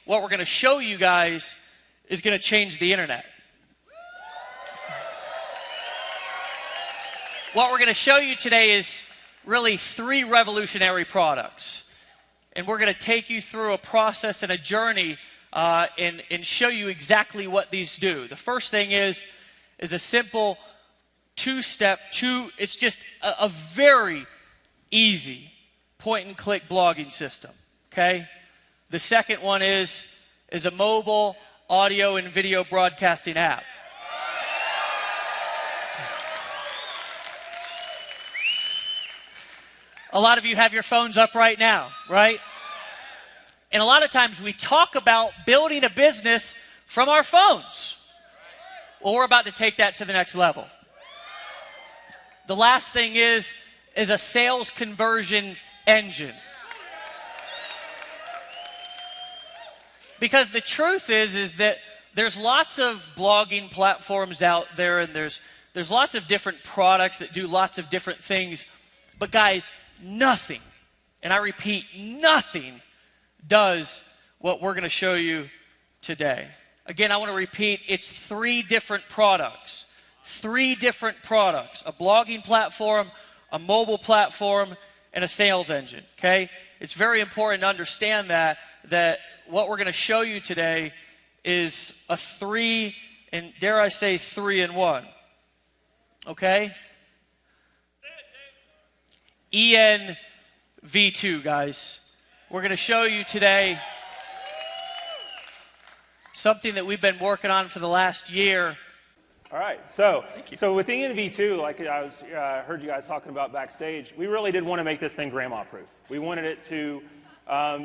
what we're going to show you guys is going to change the internet. What we're going to show you today is really 3 revolutionary products. And we're going to take you through a process and a journey and show you exactly what these do. The first thing is a simple it's just a very easy point-and-click blogging system, okay? The second one is a mobile audio and video broadcasting app. A lot of you have your phones up right now, right? And a lot of times we talk about building a business from our phones. Well, we're about to take that to the next level. The last thing is a sales conversion engine. Because the truth is that there's lots of blogging platforms out there, and there's lots of different products that do lots of different things. But guys, nothing, and I repeat, nothing does what we're going to show you today. Again, I want to repeat, it's 3 different products. 3 different products: a blogging platform, a mobile platform, and a sales engine, okay? It's very important to understand that what we're going to show you today is a 3, and dare I say 3-in-1, okay? ENV2, guys. We're going to show you today something that we've been working on for the last year. All right, so with ENV2, like I heard you guys talking about backstage, we really did want to make this thing grandma-proof. We wanted it to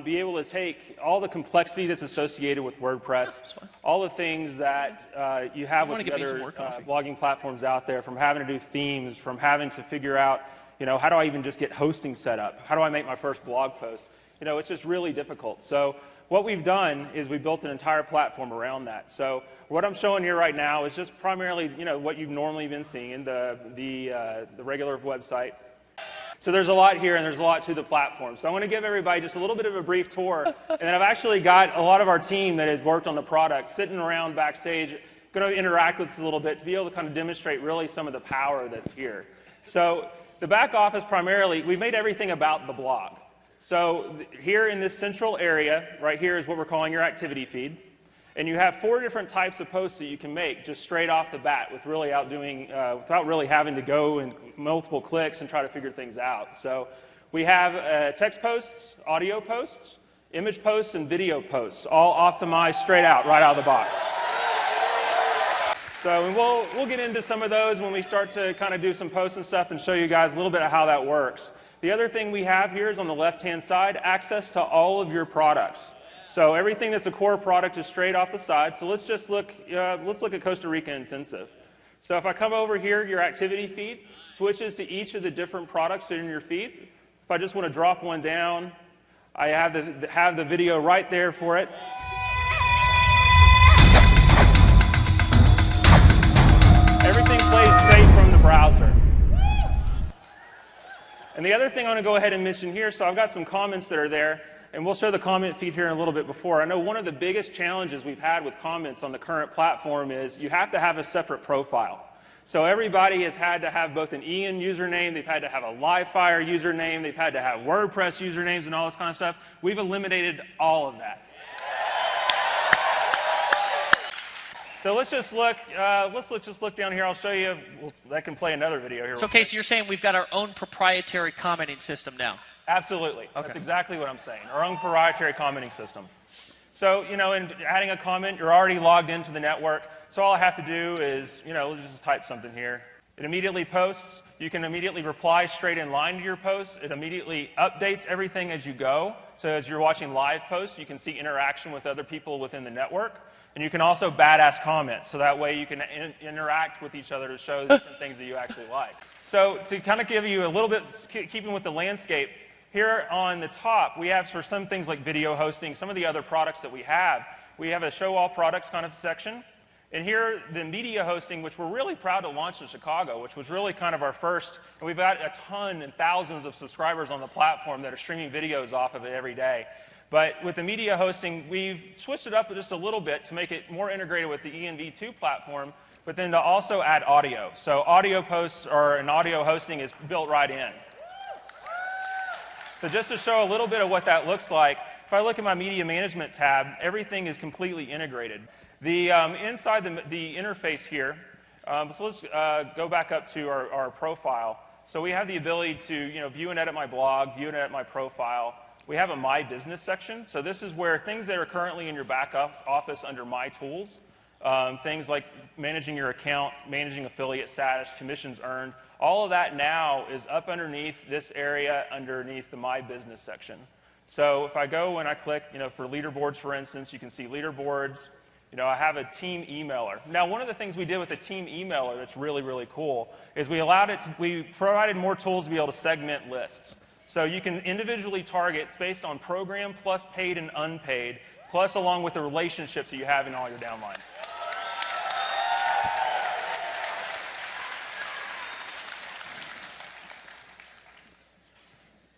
be able to take all the complexity that's associated with WordPress, all the things that you have with the other blogging platforms out there, from having to do themes, from having to figure out, how do I even just get hosting set up? How do I make my first blog post? It's just really difficult. So what we've done is we built an entire platform around that. So what I'm showing here right now is just primarily, what you've normally been seeing, the regular website. So there's a lot here, and there's a lot to the platform. So I want to give everybody just a little bit of a brief tour. And then I've actually got a lot of our team that has worked on the product sitting around backstage, going to interact with us a little bit to be able to kind of demonstrate really some of the power that's here. So the back office primarily, we've made everything about the blog. So here in this central area, right here is what we're calling your activity feed. And you have 4 different types of posts that you can make just straight off the bat with really without really having to go and multiple clicks and try to figure things out. So we have text posts, audio posts, image posts, and video posts, all optimized straight out, right out of the box. So we'll get into some of those when we start to kind of do some posts and stuff and show you guys a little bit of how that works. The other thing we have here is on the left-hand side, access to all of your products. So everything that's a core product is straight off the side. So let's just look at Costa Rica Intensive. So if I come over here, your activity feed switches to each of the different products that are in your feed. If I just want to drop one down, I have the video right there for it. Everything plays straight from the browser. And the other thing I want to go ahead and mention here, so I've got some comments that are there, and we'll show the comment feed here in a little bit before. I know one of the biggest challenges we've had with comments on the current platform is you have to have a separate profile. So everybody has had to have both an EN username, they've had to have a Livefire username, they've had to have WordPress usernames and all this kind of stuff. We've eliminated all of that. So let's just look down here. I'll show you. I can play another video here. So, Casey, you're saying we've got our own proprietary commenting system now? Absolutely. Okay. That's exactly what I'm saying. Our own proprietary commenting system. So, in adding a comment, you're already logged into the network. So all I have to do is, just type something here. It immediately posts. You can immediately reply straight in line to your post. It immediately updates everything as you go. So as you're watching live posts, you can see interaction with other people within the network. And you can also badass comment, so that way you can interact with each other to show the different things that you actually like. So to kind of give you a little bit, keeping with the landscape, here on the top, we have for some things like video hosting, some of the other products that we have a show all products kind of section. And here, the media hosting, which we're really proud to launch in Chicago, which was really kind of our first, and we've got a ton and thousands of subscribers on the platform that are streaming videos off of it every day. But with the media hosting, we've switched it up just a little bit to make it more integrated with the ENV2 platform, but then to also add audio. So audio posts and audio hosting is built right in. So just to show a little bit of what that looks like, if I look at my media management tab, everything is completely integrated. Inside the interface here, so let's go back up to our profile. So we have the ability to view and edit my blog, view and edit my profile. We have a My Business section. So this is where things that are currently in your back office under My Tools, things like managing your account, managing affiliate status, commissions earned, all of that now is up underneath this area underneath the My Business section. So if I go and I click, for leaderboards, for instance, you can see leaderboards. I have a team emailer. Now, one of the things we did with the team emailer that's really, really cool is we provided more tools to be able to segment lists. So you can individually target based on program plus paid and unpaid, plus along with the relationships that you have in all your downlines.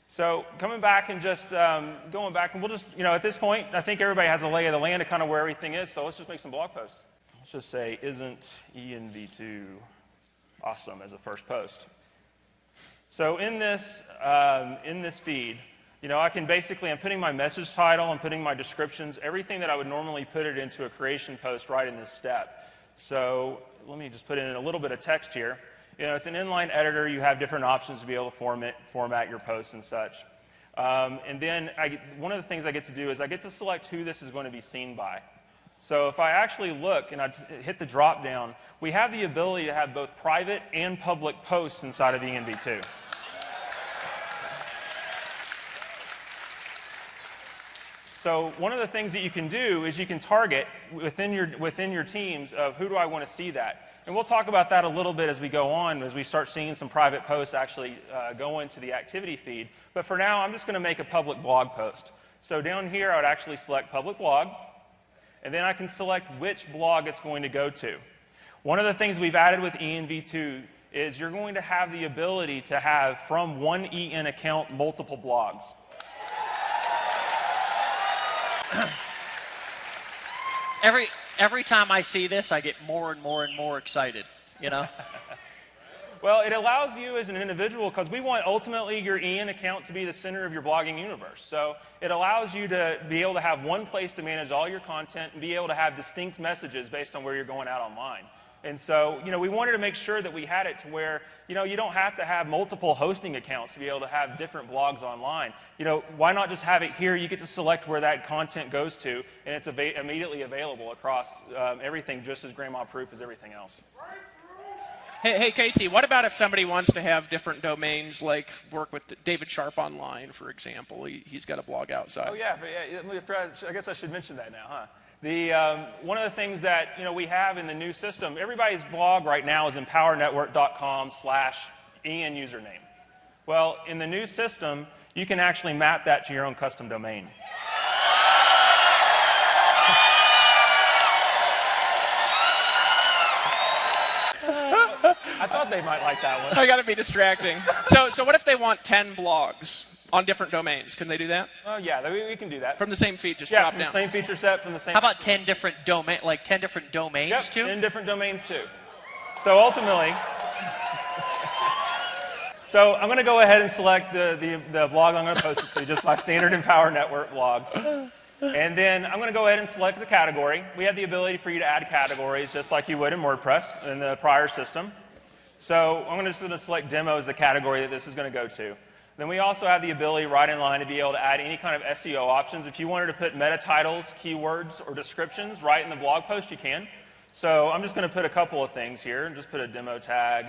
So coming back and just going back, and we'll just, at this point, I think everybody has a lay of the land of kind of where everything is, so let's just make some blog posts. Let's just say, isn't ENV2 awesome as a first post? So in this feed, I can basically, I'm putting my message title, I'm putting my descriptions, everything that I would normally put it into a creation post right in this step. So let me just put in a little bit of text here. It's an inline editor. You have different options to be able to format your posts and such. And then one of the things I get to do is I get to select who this is going to be seen by. So if I actually look and I hit the drop down, we have the ability to have both private and public posts inside of ENV2. So one of the things that you can do is you can target within your teams of who do I want to see that. And we'll talk about that a little bit as we go on, as we start seeing some private posts actually go into the activity feed. But for now, I'm just going to make a public blog post. So down here, I would actually select public blog, and then I can select which blog it's going to go to. One of the things we've added with ENV2 is you're going to have the ability to have, from one EN account, multiple blogs. Every time I see this, I get more and more and more excited, Well, it allows you as an individual, because we want ultimately your EN account to be the center of your blogging universe. So it allows you to be able to have one place to manage all your content and be able to have distinct messages based on where you're going out online. And so, we wanted to make sure that we had it to where, you don't have to have multiple hosting accounts to be able to have different blogs online. Why not just have it here? You get to select where that content goes to, and it's immediately available across everything, just as grandma-proof as everything else. Hey, Casey, what about if somebody wants to have different domains, like work with David Sharp Online, for example? He's got a blog outside. Oh, yeah. I guess I should mention that now, huh? One of the things that we have in the new system, everybody's blog right now is empowernetwork.com/EN username. Well, in the new system, you can actually map that to your own custom domain. I thought they might like that one. I got to be distracting. So what if they want 10 blogs on different domains? Can they do that? Oh, yeah, we can do that. From the same feed, just drop down. From the same feature set, from the same. How about 10 different domains Yep, too? 10 different domains too. So ultimately, so I'm going to go ahead and select the blog I'm going to post it to, just my standard Empower Network blog. And then I'm going to go ahead and select the category. We have the ability for you to add categories just like you would in WordPress in the prior system. So I'm just going to select demo as the category that this is going to go to. Then we also have the ability right in line to be able to add any kind of SEO options. If you wanted to put meta titles, keywords, or descriptions right in the blog post, you can. So I'm just going to put a couple of things here and just put a demo tag,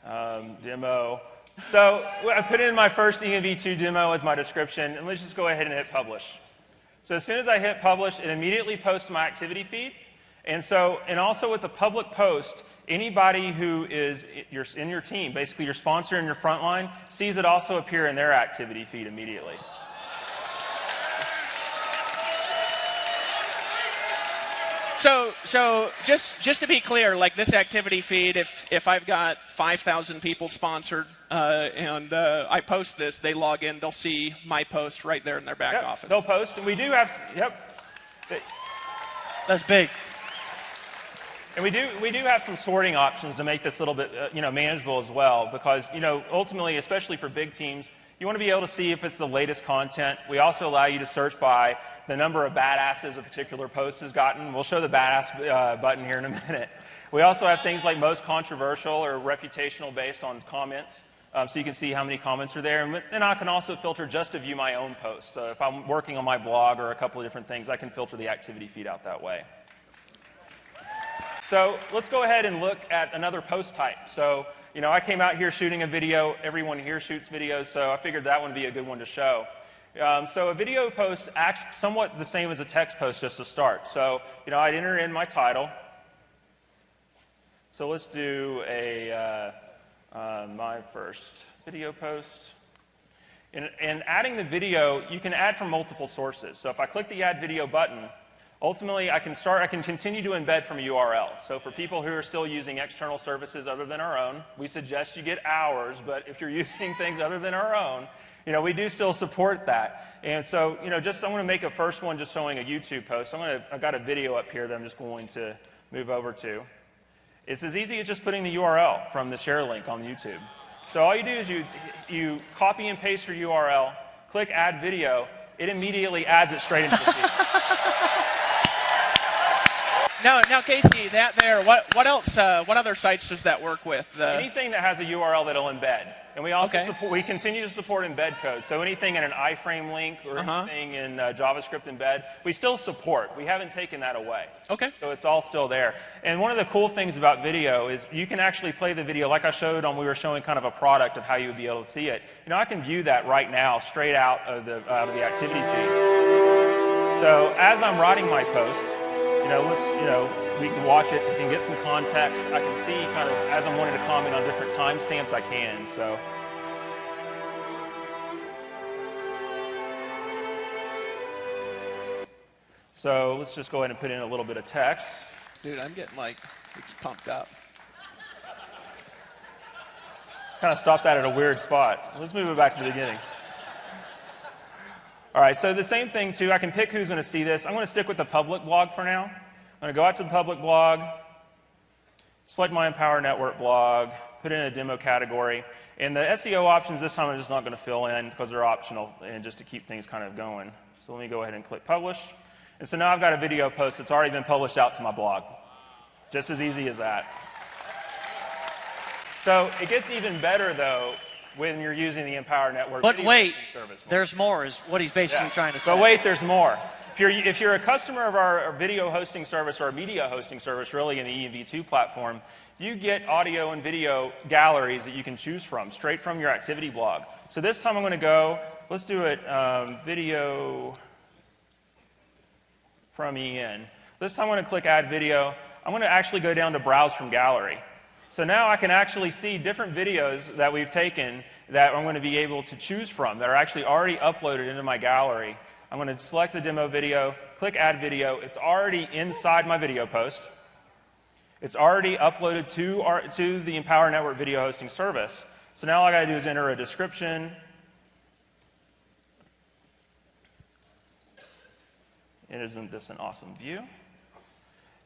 demo. So I put in my first ENV2 demo as my description, and let's just go ahead and hit publish. So as soon as I hit publish, it immediately posts my activity feed. And also with the public post, anybody who is in your team, basically your sponsor and your frontline, sees it also appear in their activity feed immediately. So just to be clear, like this activity feed, if I've got 5,000 people sponsored and I post this, they log in, they'll see my post right there in their back office. They'll post, and we do have, That's big. And we do have some sorting options to make this a little bit manageable as well, because ultimately, especially for big teams, you want to be able to see if it's the latest content. We also allow you to search by the number of badasses a particular post has gotten. We'll show the badass button here in a minute. We also have things like most controversial or reputational based on comments, so you can see how many comments are there. And then I can also filter just to view my own posts. So if I'm working on my blog or a couple of different things, I can filter the activity feed out that way. So let's go ahead and look at another post type. So, I came out here shooting a video. Everyone here shoots videos, so I figured that one would be a good one to show. So a video post acts somewhat the same as a text post just to start. So, I'd enter in my title. So let's do my first video post. And adding the video, you can add from multiple sources. So if I click the Add Video button, ultimately, I can continue to embed from a URL. So for people who are still using external services other than our own, we suggest you get ours, but if you're using things other than our own, we do still support that. And so, I'm going to make a first one just showing a YouTube post. I've got a video up here that I'm just going to move over to. It's as easy as just putting the URL from the share link on YouTube. So all you do is you copy and paste your URL, click Add Video, it immediately adds it straight into the feed. Now, Casey, that there, what else? What other sites does that work with? Anything that has a URL that'll embed, and we also we continue to support embed code. So anything in an iframe link or anything in JavaScript embed, we still support. We haven't taken that away. Okay. So it's all still there. And one of the cool things about video is you can actually play the video, like I showed on. We were showing kind of a product of how you would be able to see it. I can view that right now, straight out of the activity feed. So as I'm writing my post. We can watch it, we can get some context. I can see kind of, as I'm wanting to comment on different timestamps, I can, so. So let's just go ahead and put in a little bit of text. Dude, I'm getting it's pumped up. Kind of stop that at a weird spot. Let's move it back to the beginning. All right, so the same thing too, I can pick who's going to see this. I'm going to stick with the public blog for now. I'm going to go out to the public blog, select my Empower Network blog, put in a demo category. And the SEO options this time I'm just not going to fill in because they're optional and just to keep things kind of going. So let me go ahead and click publish. And so now I've got a video post that's already been published out to my blog. Just as easy as that. So it gets even better though when you're using the Empower Network video hosting service. There's more is what he's basically trying to say. But wait, there's more. If you're a customer of our video hosting service or our media hosting service, really in the ENV2 platform, you get audio and video galleries that you can choose from, straight from your activity blog. So this time I'm going to go, let's do it video from EN. This time I'm going to click Add Video. I'm going to actually go down to Browse from Gallery. So now I can actually see different videos that we've taken that I'm going to be able to choose from that are actually already uploaded into my gallery. I'm going to select the demo video, click Add Video. It's already inside my video post. It's already uploaded to the Empower Network video hosting service. So now all I got to do is enter a description. Isn't this an awesome view?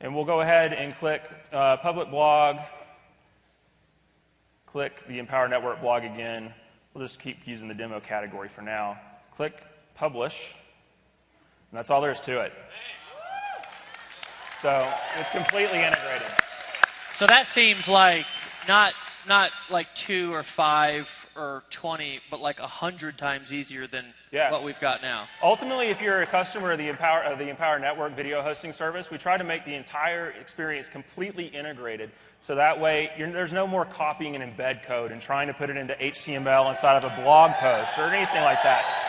And we'll go ahead and click Public Blog. Click the Empower Network blog again. We'll just keep using the demo category for now. Click Publish. And that's all there is to it. So it's completely integrated. So that seems like not like 2 or 5 or 20, but like 100 times easier than what we've got now. Ultimately, if you're a customer of the Empower Network video hosting service, we try to make the entire experience completely integrated. So that way, there's no more copying and embed code and trying to put it into HTML inside of a blog post or anything like that.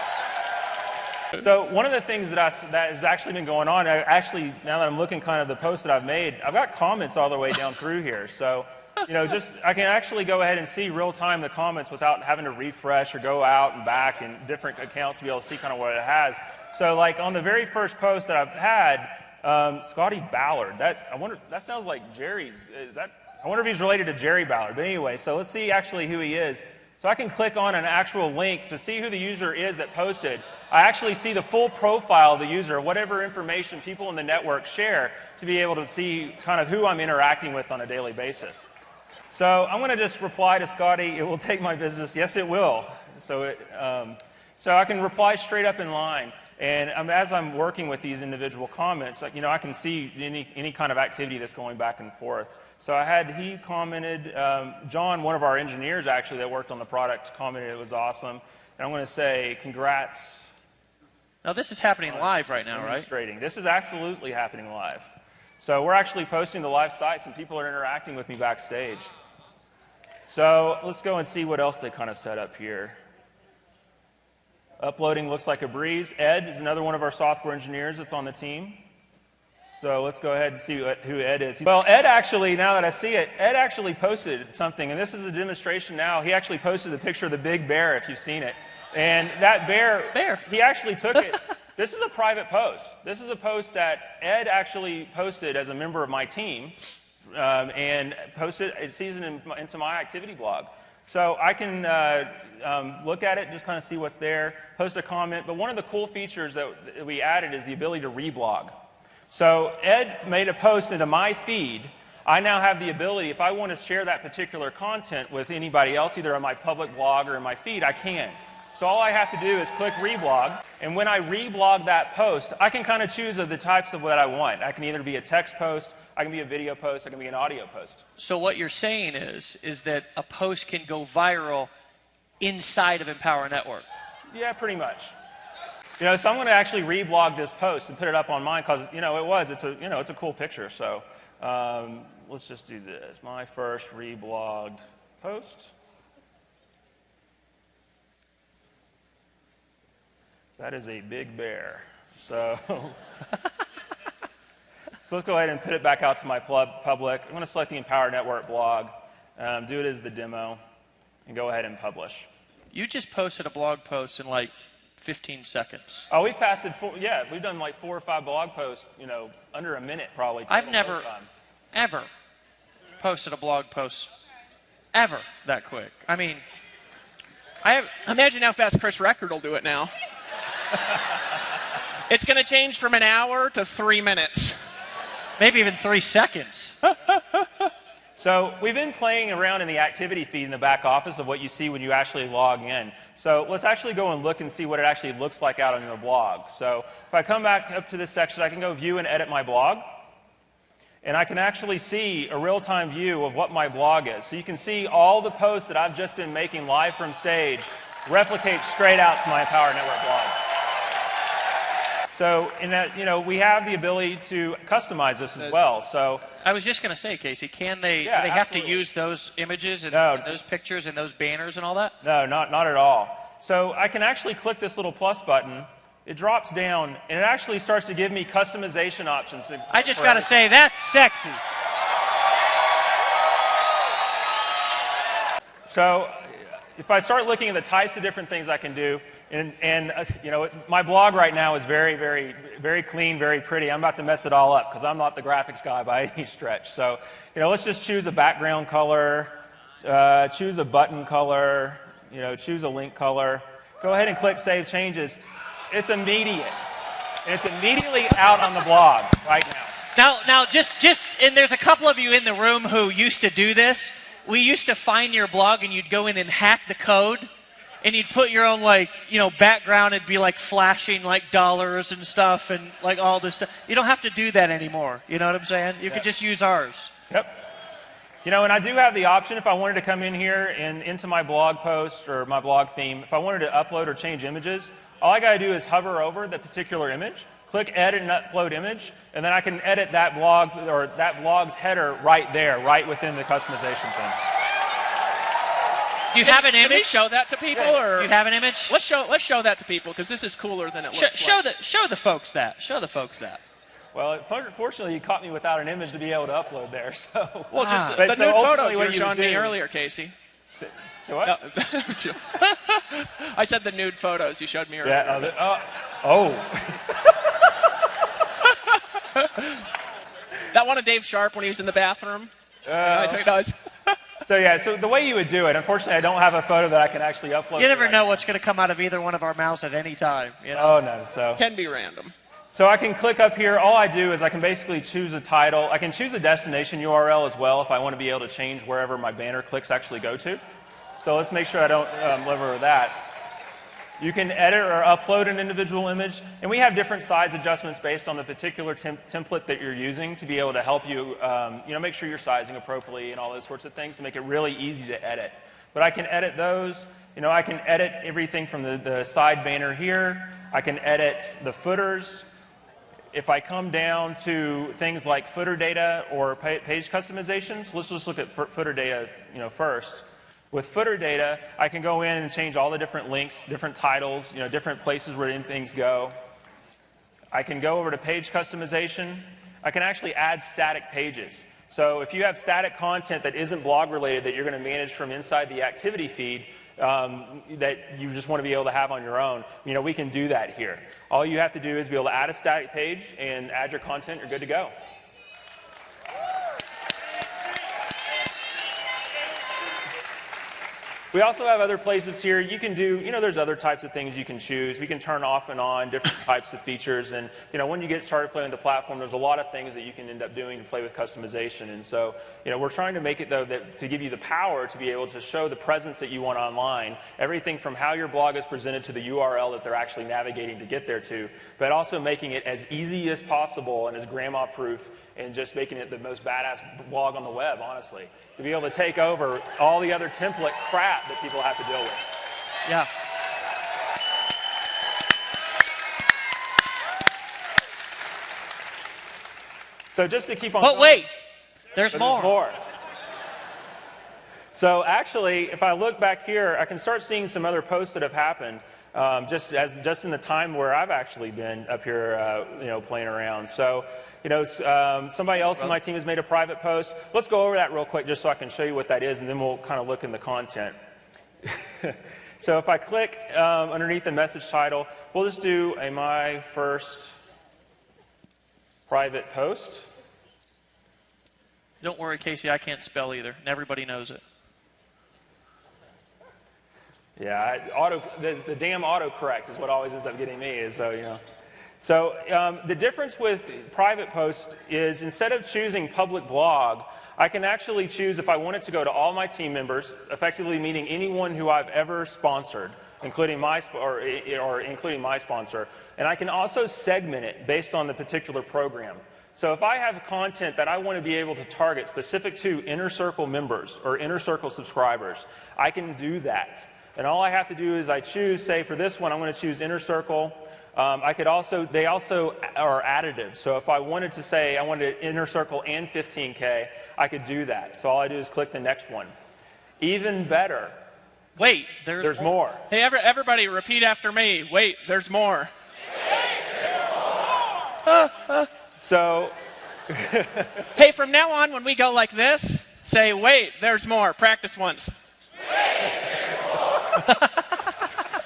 So one of the things that has actually been going on, now that I'm looking kind of the post that I've made, I've got comments all the way down through here. So, I can actually go ahead and see real time the comments without having to refresh or go out and back in different accounts to be able to see kind of what it has. So like on the very first post that I've had, Scotty Ballard. I wonder. That sounds like Jerry's. I wonder if he's related to Jerry Ballard. But anyway, so let's see actually who he is. So I can click on an actual link to see who the user is that posted. I actually see the full profile of the user, whatever information people in the network share, to be able to see kind of who I'm interacting with on a daily basis. So I'm going to just reply to Scotty. It will take my business. Yes, it will. So I can reply straight up in line. And as I'm working with these individual comments, I can see any kind of activity that's going back and forth. So he commented, John, one of our engineers actually that worked on the product, commented it was awesome. And I'm going to say congrats. Now this is happening live right now, right? This is absolutely happening live. So we're actually posting to live sites and people are interacting with me backstage. So let's go and see what else they kind of set up here. Uploading looks like a breeze. Ed is another one of our software engineers that's on the team. So let's go ahead and see who Ed is. Well, Ed actually, now that I see it, Ed actually posted something, and this is a demonstration now. He actually posted a picture of the big bear, if you've seen it. And that bear. He actually took it. This is a private post. This is a post that Ed actually posted as a member of my team, and posted it seasoned into my activity blog. So I can look at it, just kind of see what's there, post a comment. But one of the cool features that we added is the ability to reblog. So Ed made a post into my feed. I now have the ability, if I want to share that particular content with anybody else, either on my public blog or in my feed, I can. So all I have to do is click reblog, and when I reblog that post, I can kind of choose the types of what I want. I can either be a text post, I can be a video post, I can be an audio post. So what you're saying is that a post can go viral inside of Empower Network. Yeah, pretty much. So I'm going to actually reblog this post and put it up on mine because it's a cool picture. So let's just do this. My first reblogged post. That is a big bear. So let's go ahead and put it back out to my public. I'm going to select the Empower Network blog, do it as the demo, and go ahead and publish. You just posted a blog post in like 15 seconds. Oh, we've passed it. We've done like 4 or 5 blog posts, under a minute probably. I've never, ever posted a blog post ever that quick. I mean, imagine how fast Chris Record will do it now. It's going to change from an hour to 3 minutes. Maybe even 3 seconds. So we've been playing around in the activity feed in the back office of what you see when you actually log in. So let's actually go and look and see what it actually looks like out on your blog. So if I come back up to this section, I can go view and edit my blog. And I can actually see a real-time view of what my blog is. So you can see all the posts that I've just been making live from stage replicate straight out to my Empower Network blog. So in that, we have the ability to customize this as well. So I was just going to say, Casey, do they have to use those images and those pictures and those banners and all that? No, not at all. So I can actually click this little plus button. It drops down, and it actually starts to give me customization options. I just got to say, that's sexy. So if I start looking at the types of different things I can do, and my blog right now is very, very, very clean, very pretty. I'm about to mess it all up because I'm not the graphics guy by any stretch. So, let's just choose a background color, choose a button color, choose a link color. Go ahead and click Save Changes. It's immediate. And it's immediately out on the blog right now. Now, just, and there's a couple of you in the room who used to do this. We used to find your blog, and you'd go in and hack the code. And you'd put your own, background. It'd be, flashing, dollars and stuff and, all this stuff. You don't have to do that anymore. You know what I'm saying? You could just use ours. Yep. And I do have the option if I wanted to come in here and into my blog post or my blog theme. If I wanted to upload or change images, all I got to do is hover over the particular image, click Edit and Upload Image, and then I can edit that blog or that blog's header right there, right within the customization thing. Do you have an image? Can we show that to people, or do you have an image? Let's show that to people because this is cooler than it looks. Show the folks that. Show the folks that. Well, fortunately, you caught me without an image to be able to upload there. So, well, just the nude photos you were showing me earlier, Casey. So what? No. I said the nude photos you showed me earlier. Yeah. that one of Dave Sharp when he was in the bathroom? I took those. So yeah, so the way you would do it, unfortunately I don't have a photo that I can actually upload. You never know what's going to come out of either one of our mouths at any time. You know? Oh no, so. Can be random. So I can click up here. All I do is I can basically choose a title. I can choose the destination URL as well if I want to be able to change wherever my banner clicks actually go to. So let's make sure I don't live over that. You can edit or upload an individual image, and we have different size adjustments based on the particular template that you're using to be able to help you, make sure you're sizing appropriately and all those sorts of things to make it really easy to edit. But I can edit those. I can edit everything from the side banner here. I can edit the footers. If I come down to things like footer data or page customizations, let's just look at footer data, first. With footer data, I can go in and change all the different links, different titles, different places where things go. I can go over to page customization. I can actually add static pages. So if you have static content that isn't blog related that you're going to manage from inside the activity feed that you just want to be able to have on your own, we can do that here. All you have to do is be able to add a static page and add your content. You're good to go. We also have other places here. You can do, there's other types of things you can choose. We can turn off and on different types of features. And, when you get started playing with the platform, there's a lot of things that you can end up doing to play with customization. And so, we're trying to make it, though, to give you the power to be able to show the presence that you want online. Everything from how your blog is presented to the URL that they're actually navigating to get there to, but also making it as easy as possible and as grandma-proof and just making it the most badass blog on the web, honestly. To be able to take over all the other template crap that people have to deal with. Yeah. So just to keep on... But wait, there's more. So actually, if I look back here, I can start seeing some other posts that have happened just in the time where I've actually been up here, playing around. So, somebody else in my team has made a private post. Let's go over that real quick just so I can show you what that is, and then we'll kind of look in the content. So if I click underneath the message title, we'll just do my first private post. Don't worry, Casey, I can't spell either, and everybody knows it. Yeah, the damn autocorrect is what always ends up getting me, so, So the difference with private posts is instead of choosing public blog, I can actually choose if I want it to go to all my team members, effectively meaning anyone who I've ever sponsored, including my sponsor, and I can also segment it based on the particular program. So if I have content that I want to be able to target specific to Inner Circle members or Inner Circle subscribers, I can do that. And all I have to do is I choose, say for this one, I'm going to choose Inner Circle. They also are additive. So if I wanted to say I wanted Inner Circle and 15K, I could do that. So all I do is click the next one. Even better. Wait, there's more. Hey, everybody repeat after me. Wait, there's more. So. Hey, from now on, when we go like this, say, wait, there's more. Practice once.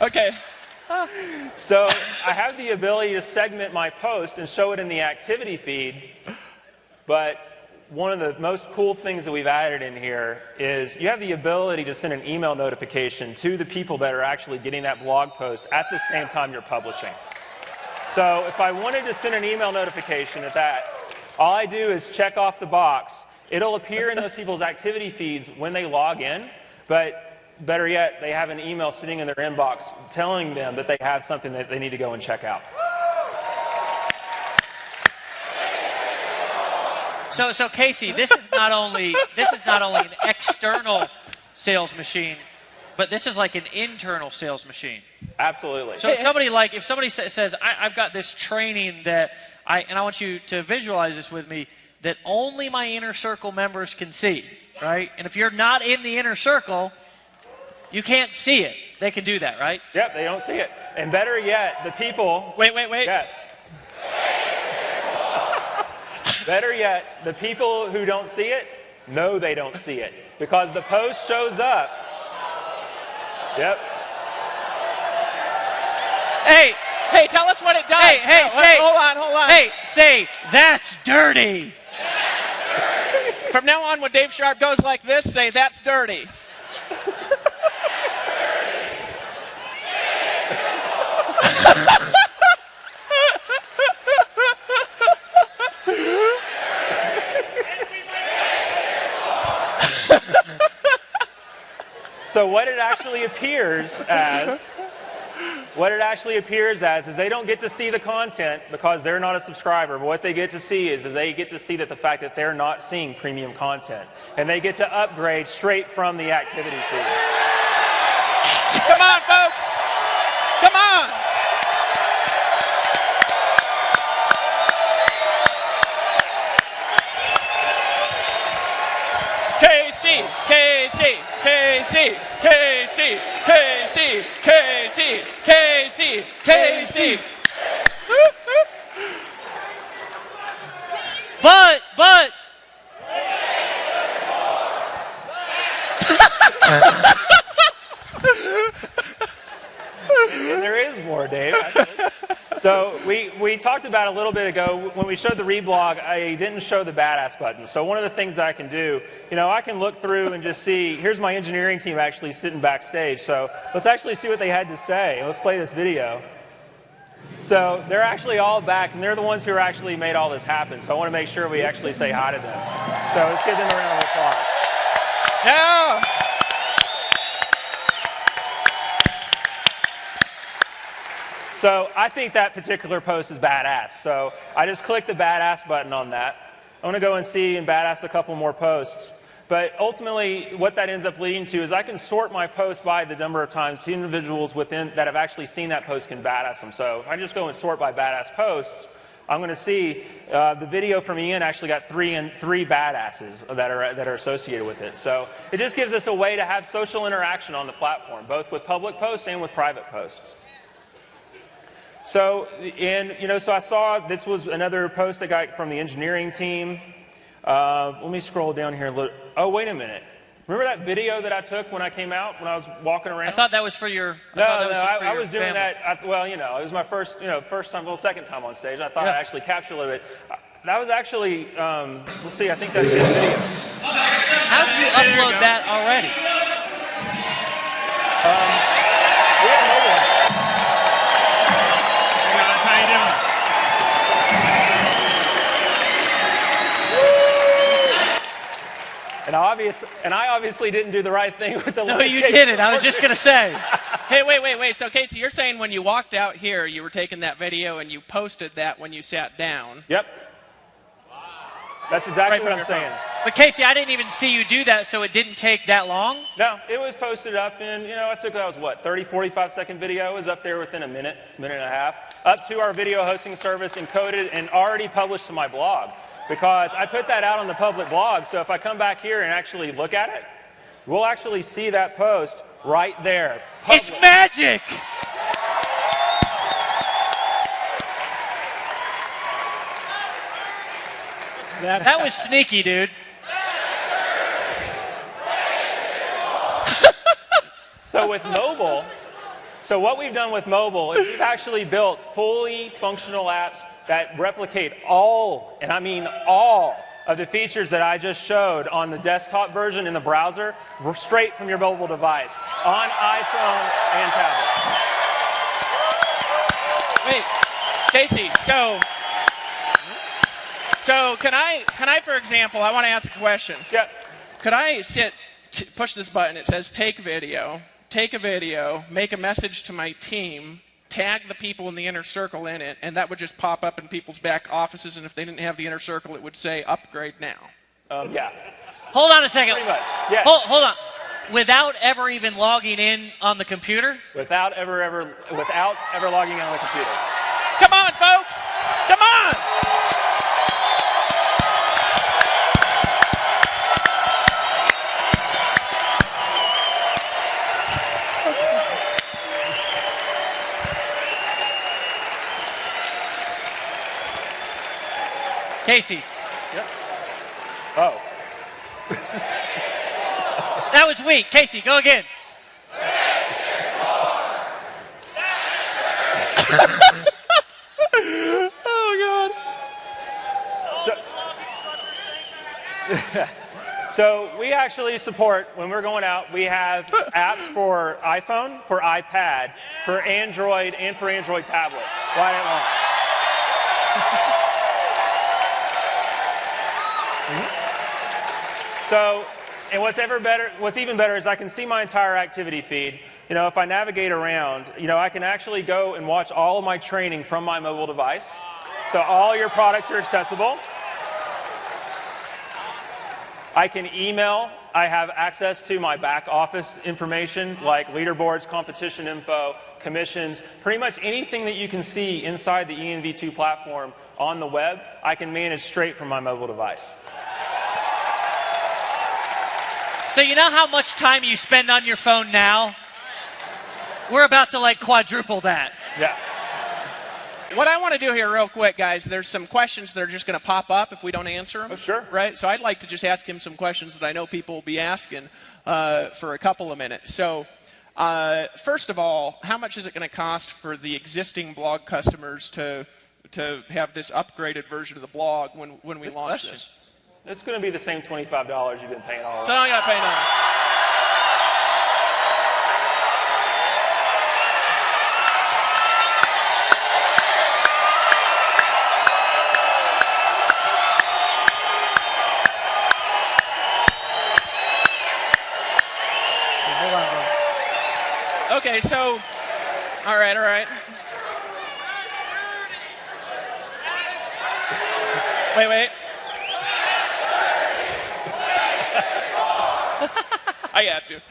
Okay. So I have the ability to segment my post and show it in the activity feed, but one of the most cool things that we've added in here is you have the ability to send an email notification to the people that are actually getting that blog post at the same time you're publishing. So if I wanted to send an email notification at that, all I do is check off the box. It'll appear in those people's activity feeds when they log in, but better yet, they have an email sitting in their inbox telling them that they have something that they need to go and check out. So Casey, this is not only an external sales machine, but this is like an internal sales machine. Absolutely. So if somebody says, I've got this training that I want you to visualize this with me, that only my Inner Circle members can see, right? And if you're not in the Inner Circle, you can't see it. They can do that, right? Yep, they don't see it. And better yet, the people... Wait. Yeah. Better yet, the people who don't see it know they don't see it because the post shows up. Yep. Hey, tell us what it does. Hey, hold on. Hey, say, that's dirty. From now on, when Dave Sharp goes like this, say, "That's dirty." So what it actually appears as is they don't get to see the content because they're not a subscriber, but what they get to see is they get to see that the fact that they're not seeing premium content, and they get to upgrade straight from the activity feed. Come on, folks. Come on. KC, KC, KC, KC, KC, KC, KC, KC. But. And there is more, Dave. So we talked about a little bit ago, when we showed the reblog, I didn't show the badass button. So one of the things that I can do, I can look through and just see, here's my engineering team actually sitting backstage. So let's actually see what they had to say. Let's play this video. So they're actually all back, and they're the ones who actually made all this happen. So I want to make sure we actually say hi to them. So let's give them a round of applause. Yeah. So I think that particular post is badass. So I just clicked the badass button on that. I want to go and see and badass a couple more posts. But ultimately, what that ends up leading to is I can sort my posts by the number of times individuals within that have actually seen that post can badass them. So if I just go and sort by badass posts, I'm going to see the video from Ian actually got three badasses that are associated with it. So it just gives us a way to have social interaction on the platform, both with public posts and with private posts. So, so I saw this was another post I got from the engineering team. Let me scroll down here a little. Oh, wait a minute. Remember that video that I took when I came out, when I was walking around? I thought that was for your. I was doing that. It was my first time, second time on stage. I thought I actually captured a little bit. That was actually, let's see, I think that's this video. How'd you upload that already? We have mobile. And I obviously didn't do the right thing with the. No, you didn't. I was just going to say. Hey, wait. So, Casey, you're saying when you walked out here, you were taking that video and you posted that when you sat down. Yep. That's exactly what I'm saying. But, Casey, I didn't even see you do that, so it didn't take that long? No, it was posted up in, that was what, 30, 45-second video. It was up there within a minute and a half, up to our video hosting service, encoded, and already published to my blog. Because I put that out on the public blog, so if I come back here and actually look at it, we'll actually see that post right there. It's magic! That was sneaky, dude. So with mobile, what we've done with mobile is we've actually built fully functional apps that replicate all, and I mean all, of the features that I just showed on the desktop version in the browser, straight from your mobile device, on iPhone and tablet. Wait, Casey, so can I, for example, I want to ask a question. Yeah. Could I push this button, it says take a video, make a message to my team, tag the people in the inner circle in it, and that would just pop up in people's back offices, and if they didn't have the inner circle, it would say upgrade now. Yeah. Hold on a second. Pretty much, yes. Hold on. Without ever even logging in on the computer? Without ever logging in on the computer. Come on, folks! Come on! Casey. Yep. Oh. That was weak. Casey, go again. Oh, God. So, So we actually support, when we're going out, we have apps for iPhone, for iPad, for Android, and for Android tablet right at launch. So, and what's even better is I can see my entire activity feed. You know, if I navigate around, you know, I can actually go and watch all of my training from my mobile device. So all your products are accessible. I can email. I have access to my back office information like leaderboards, competition info, commissions, pretty much anything that you can see inside the ENV2 platform on the web, I can manage straight from my mobile device. So you know how much time you spend on your phone now? We're about to like quadruple that. Yeah. What I want to do here real quick, guys, there's some questions that are just going to pop up if we don't answer them. Oh, sure. Right? So I'd like to just ask him some questions that I know people will be asking for a couple of minutes. So first of all, how much is it going to cost for the existing blog customers to have this upgraded version of the blog when we launch this? It's going to be the same $25 you've been paying all along. So I got to pay nothing. Okay, so, all right. Wait. I have to.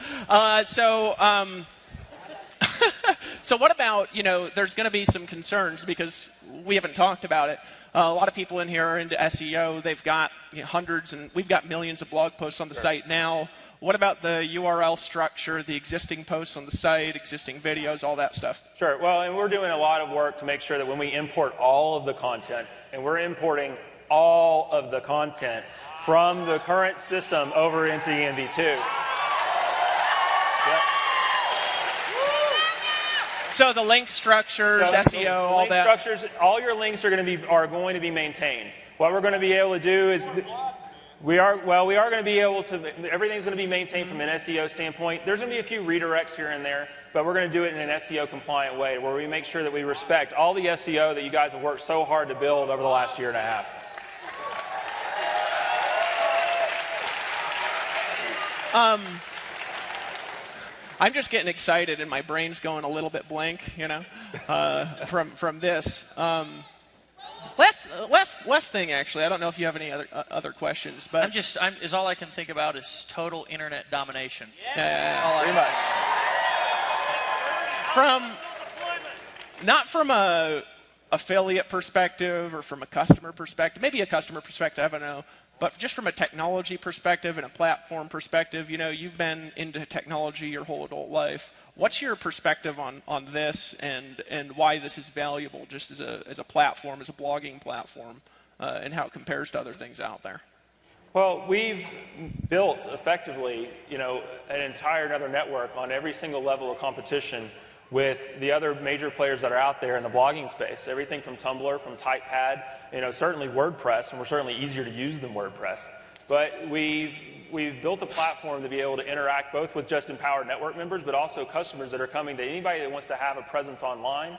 So what about, you know, there's going to be some concerns because we haven't talked about it. A lot of people in here are into SEO. They've got hundreds and we've got millions of blog posts on the site now. What about the URL structure, the existing posts on the site, existing videos, all that stuff? Sure. Well, and we're doing a lot of work to make sure that when we import all of the content, and we're importing all of the content from the current system over into ENV2. Yep. So the link structures, SEO, all that. Link structures, all your links are going to be maintained. What we're going to be able to do is we are going to be able to, everything's going to be maintained from an SEO standpoint. There's going to be a few redirects here and there, but we're going to do it in an SEO compliant way where we make sure that we respect all the SEO that you guys have worked so hard to build over the last year and a half. I'm just getting excited and my brain's going a little bit blank, you know, from this. Last thing, actually. I don't know if you have any other questions, but is all I can think about is total internet domination. Yeah. Pretty much. Not from a affiliate perspective or from a customer perspective, maybe a customer perspective, I don't know. But just from a technology perspective and a platform perspective, you know, you've been into technology your whole adult life. What's your perspective on this and why this is valuable just as a platform, as a blogging platform, and how it compares to other things out there? Well, we've built effectively, you know, an entire another network on every single level of competition with the other major players that are out there in the blogging space. Everything from Tumblr, from TypePad, you know, certainly WordPress, and we're certainly easier to use than WordPress. But we've built a platform to be able to interact both with just Empowered Network members, but also customers that are coming, that anybody that wants to have a presence online,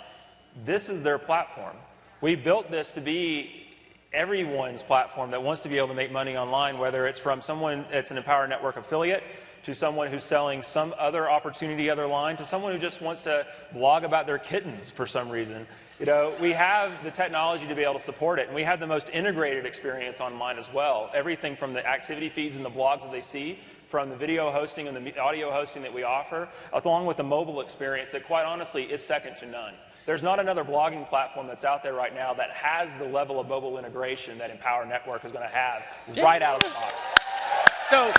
this is their platform. We built this to be everyone's platform that wants to be able to make money online, whether it's from someone that's an Empowered Network affiliate, to someone who's selling some other opportunity, other line, to someone who just wants to blog about their kittens for some reason. You know, we have the technology to be able to support it, and we have the most integrated experience online as well. Everything from the activity feeds and the blogs that they see, from the video hosting and the audio hosting that we offer, along with the mobile experience that quite honestly is second to none. There's not another blogging platform that's out there right now that has the level of mobile integration that Empower Network is going to have right out of the box. So,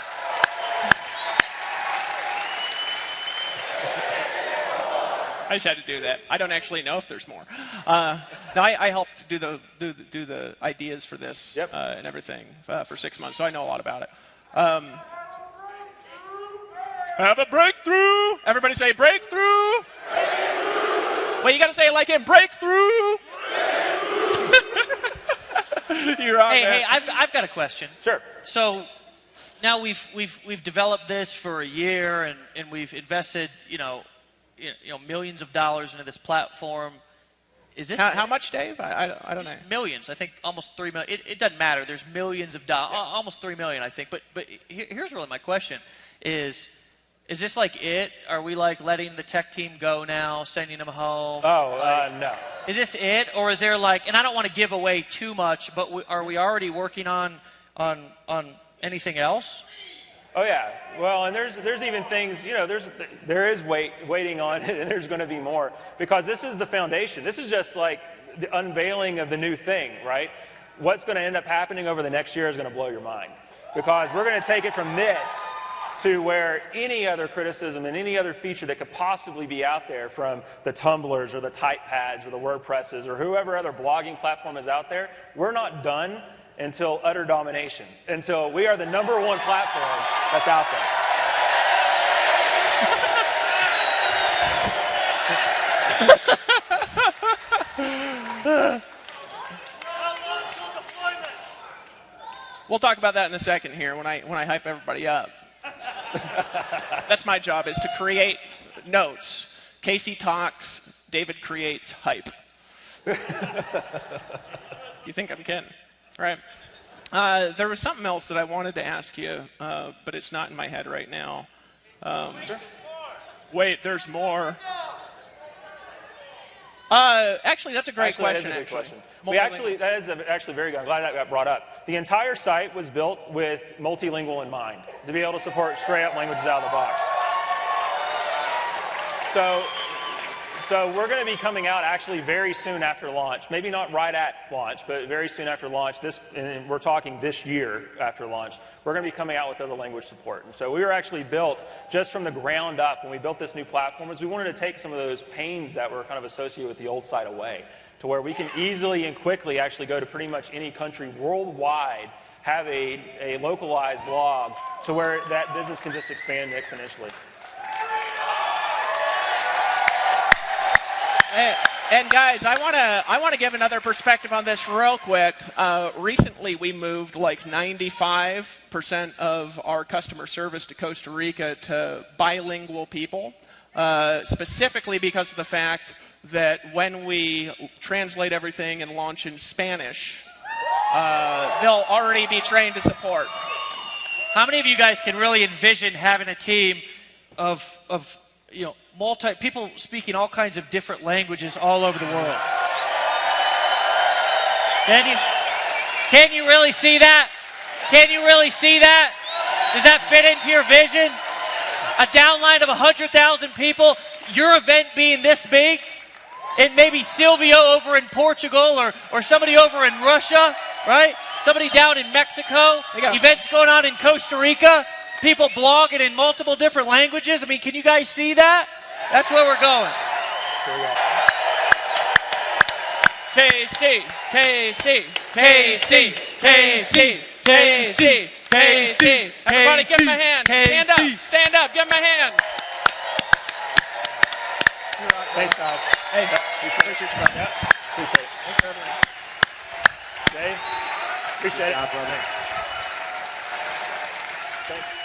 I just had to do that. I don't actually know if there's more. No, I helped do the ideas for this and everything for 6 months, so I know a lot about it. Have a breakthrough! Everybody say breakthrough! Well, you got to say it like him. Breakthrough! You're on hey, I've got a question. Sure. So, now we've developed this for a year, and we've invested millions of dollars into this platform. Is this how much, Dave? I don't know. Millions. I think almost $3 million. It doesn't matter. There's millions of dollars, almost $3 million, I think. But here's really my question: Is this like it? Are we like letting the tech team go now, sending them home? No. Is this it, or is there like? And I don't want to give away too much, but are we already working on anything else? Oh yeah. Well, and there's even things, there is waiting on it, and there's going to be more, because this is the foundation. This is just like the unveiling of the new thing, right? What's going to end up happening over the next year is going to blow your mind, because we're going to take it from this to where any other criticism and any other feature that could possibly be out there from the Tumblrs or the TypePads or the WordPresses or whoever other blogging platform is out there, we're not done until utter domination, until we are the #1 platform that's out there. We'll talk about that in a second here when I hype everybody up. That's my job, is to create notes. Casey talks, David creates hype. You think I'm kidding? Right. There was something else that I wanted to ask you, but it's not in my head right now. Wait, there's more. Actually, that's a great question. That is a good question. That is actually very good. I'm glad that got brought up. The entire site was built with multilingual in mind, to be able to support straight-up languages out of the box. So we're going to be coming out actually very soon after launch. Maybe not right at launch, but very soon after launch. And we're talking this year after launch. We're going to be coming out with other language support. And so we were actually built just from the ground up when we built this new platform, is we wanted to take some of those pains that were kind of associated with the old site away, to where we can easily and quickly actually go to pretty much any country worldwide, have a localized blog, to where that business can just expand exponentially. And guys, I want to give another perspective on this real quick. Recently, we moved like 95% of our customer service to Costa Rica to bilingual people, specifically because of the fact that when we translate everything and launch in Spanish, they'll already be trained to support. How many of you guys can really envision having a team of people speaking all kinds of different languages all over the world? Can you really see that? Can you really see that? Does that fit into your vision? A downline of 100,000 people, your event being this big, and maybe Silvio over in Portugal or somebody over in Russia, right? Somebody down in Mexico, events going on in Costa Rica, people blogging in multiple different languages. I mean, can you guys see that? That's where we're going. KC, KC, KC, KC, KC, KC. Everybody give him a hand. Stand up, stand up, give him a hand. Thanks, guys. Hey, appreciate you, brother. Yeah, appreciate it. Thanks for everything. Dave, appreciate it. Good job, brother. Thanks.